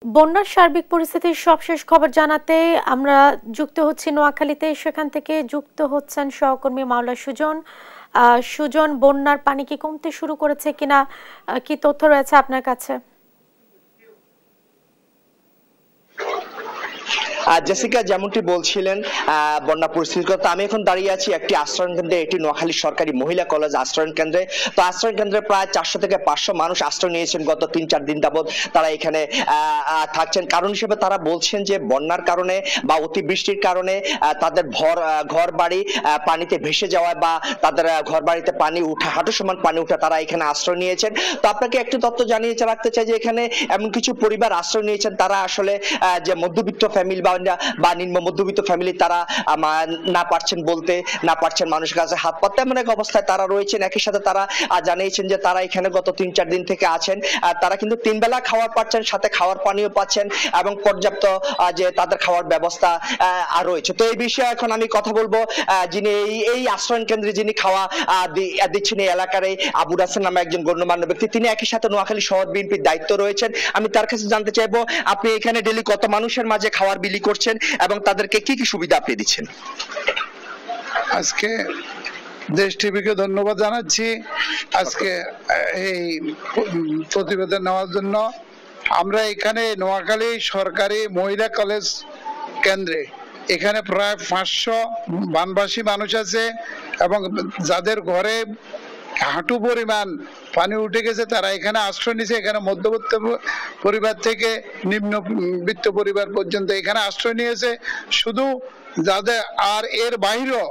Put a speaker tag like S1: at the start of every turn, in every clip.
S1: বন্যার সার্বিক পরিস্থিতির সবশেষ খবর জানাতে আমরা যুক্ত হচ্ছি নোয়াখালীতে। সেখান থেকে যুক্ত হচ্ছেন সহকর্মী মাওলা সুজন। সুজন, বন্যার পানি কি কমতে শুরু করেছে কিনা, কি তথ্য রয়েছে আপনার কাছে?
S2: জেসিকা যেমনটি বলছিলেন বন্যা পরিস্থিতির কথা, আমি এখন দাঁড়িয়ে আছি একটি আশ্রয়ণ কেন্দ্রে, এটি নোয়াখালী সরকারি মহিলা কলেজ আশ্রয়ণ কেন্দ্রে। তো আশ্রয়ণ কেন্দ্রে প্রায় 400 থেকে 500 মানুষ আশ্রয় নিয়েছেন গত 3-4 দিন যাবৎ। তারা এখানে থাকছেন। কারণ হিসেবে তারা বলছেন যে বন্যার কারণে বা অতিবৃষ্টির কারণে তাদের ঘর বাড়ি পানিতে ভেসে যাওয়ায় বা তাদের ঘর বাড়িতে পানি উঠা, হাঁটু সমান পানি উঠা, তারা এখানে আশ্রয় নিয়েছেন। তো আপনাকে একটি তথ্য জানিয়ে রাখতে চাই যে এখানে এমন কিছু পরিবার আশ্রয় নিয়েছেন, তারা আসলে যে মধ্যবিত্ত ফ্যামিলি বা নিম্ন মধ্যবিত্ত ফ্যামিলি, তারা না পারছেন বলতে, না পারছেন মানুষের কাছে হাত পাততে, এমন এক অবস্থায় তারা রয়েছেন। একই সাথে তারা জানিয়েছেন যে তারা এখানে গত 3-4 দিন থেকে আছেন। তারা কিন্তু 3 বেলা খাবার পাচ্ছেন, সাথে খাওয়ার পানিও পাচ্ছেন এবং পর্যাপ্ত যে তাদের খাওয়ার ব্যবস্থা রয়েছে। তো এই বিষয়ে এখন আমি কথা বলবো যিনি এই আশ্রয়ণ কেন্দ্রে যিনি খাওয়া দিচ্ছেন এই এলাকার আবু রাসেল নামে একজন গণ্যমান্য ব্যক্তি। তিনি একই সাথে নোয়াখালী শহর বিএনপির দায়িত্ব রয়েছেন। আমি তার কাছে জানতে চাইবো, আপনি এখানে ডেইলি কত মানুষের মাঝে খাবার বিলি করছেন এবং তাদেরকে কি কি সুবিধা আপনি দিচ্ছেন?
S3: আজকে দেশ টিভিকে ধন্যবাদ জানাচ্ছি আজকে এই প্রতিবেদন নেওয়ার জন্য। আমরা এখানে নোয়াখালী সরকারি মহিলা কলেজ কেন্দ্রে এখানে প্রায় 500 বানবাসী মানুষ আছে এবং যাদের ঘরে হাঁটু পরিমাণ পানি উঠে গেছে তারা এখানে আশ্রয় নিয়েছে। এখানে মধ্যবিত্ত পরিবার থেকে নিম্নবিত্ত পরিবার পর্যন্ত এখানে আশ্রয় নিয়েছে। শুধু যাদের আর এর বাইরেও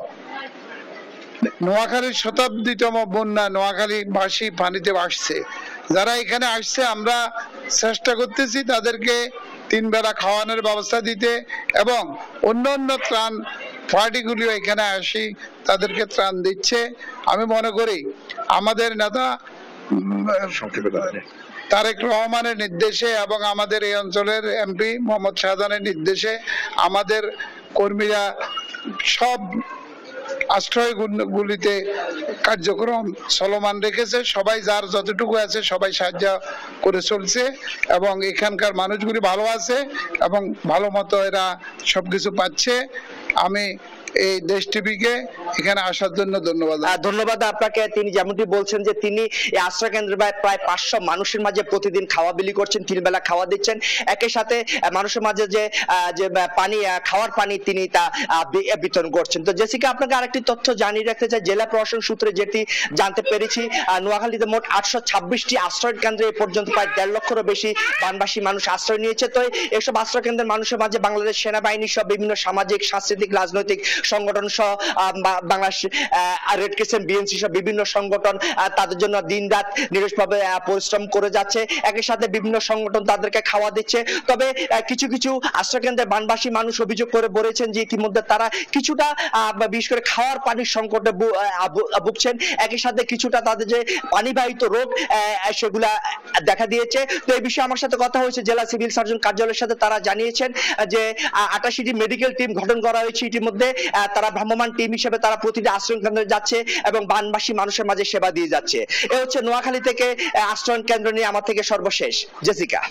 S3: নোয়াখালীর শতাব্দীতম বন্যা নোয়াখালীবাসী পানিতে ভাসছে। যারা এখানে আসছে আমরা চেষ্টা করতেছি তাদেরকে 3 বেলা খাওয়ানোর ব্যবস্থা দিতে এবং অন্য ত্রাণ পার্টিগুলিও এখানে আসি তাদেরকে ত্রাণ দিচ্ছে। আমি মনে করি আমাদের নেতা তারেক রহমানের নির্দেশে এবং আমাদের এই অঞ্চলের এমপি মোহাম্মদ শাহজাহানের নির্দেশে আমাদের কর্মীরা সব আশ্রয়গুলিতে কার্যক্রম চলমান রেখেছে। সবাই যার যতটুকু আছে সবাই সাহায্য করে চলছে এবং এখানকার মানুষগুলি ভালো আছে এবং ভালো মতো এরা সবকিছু পাচ্ছে। আমি এই দেশ টিভিকে এখানে আসার জন্য ধন্যবাদ
S2: আপনাকে। তিনি যেমনটি বলছেন যে তিনি এই আশ্রয় কেন্দ্রে প্রায় 500 মানুষের মাঝে প্রতিদিন খাওয়া বিলি করছেন, 3 বেলা খাওয়া দিচ্ছেন। একই সাথে মানুষের মাঝে যে পানি, খাওয়ার পানি তিনি তা বিতরণ করছেন। তো জেসিকা, আপনাকে আরেকটি তথ্য জানিয়ে রাখতে চাই। জেলা প্রশাসন সূত্রে যেটি জানতে পেরেছি, নোয়াখালীতে মোট 826টি আশ্রয় কেন্দ্রে এ পর্যন্ত প্রায় 1.5 লক্ষেরও বেশি বানবাসী মানুষ আশ্রয় নিয়েছে। তো এইসব আশ্রয় কেন্দ্রের মানুষের মাঝে বাংলাদেশ সেনাবাহিনী সহ বিভিন্ন সামাজিক, সাংস্কৃতিক, রাজনৈতিক সংগঠন সহ বাংলাদেশ রেড ক্রিসেন্ট, বিএনসি সহ বিভিন্ন সংগঠন তাদের জন্য দিন রাত নিরসভাবে পরিশ্রম করে যাচ্ছে। একই সাথে বিভিন্ন সংগঠন তাদেরকে খাওয়া দিচ্ছে। তবে কিছু কিছু আশ্রয় কেন্দ্রে বানবাসী মানুষ অভিযোগ করে বলেছেন যে ইতিমধ্যে তারা কিছুটা বিশেষ করে খাওয়ার পানির সংকটে ভুগছেন। একই সাথে কিছুটা তাদের যে পানিবাহিত রোগ সেগুলা দেখা দিয়েছে। তো এই বিষয়ে আমার সাথে কথা হয়েছে জেলা সিভিল সার্জন কার্যালয়ের সাথে। তারা জানিয়েছেন যে 88টি মেডিকেল টিম গঠন করা হয়েছে ইতিমধ্যে। তারা ভ্রাম্যমাণ টিম হিসেবে তারা প্রতিটি আশ্রয় কেন্দ্রে যাচ্ছে এবং বানবাসী মানুষের মাঝে সেবা দিয়ে যাচ্ছে। এ হচ্ছে নোয়াখালী থেকে আশ্রয়ণ কেন্দ্র নিয়ে আমার থেকে সর্বশেষ। জেসিকা।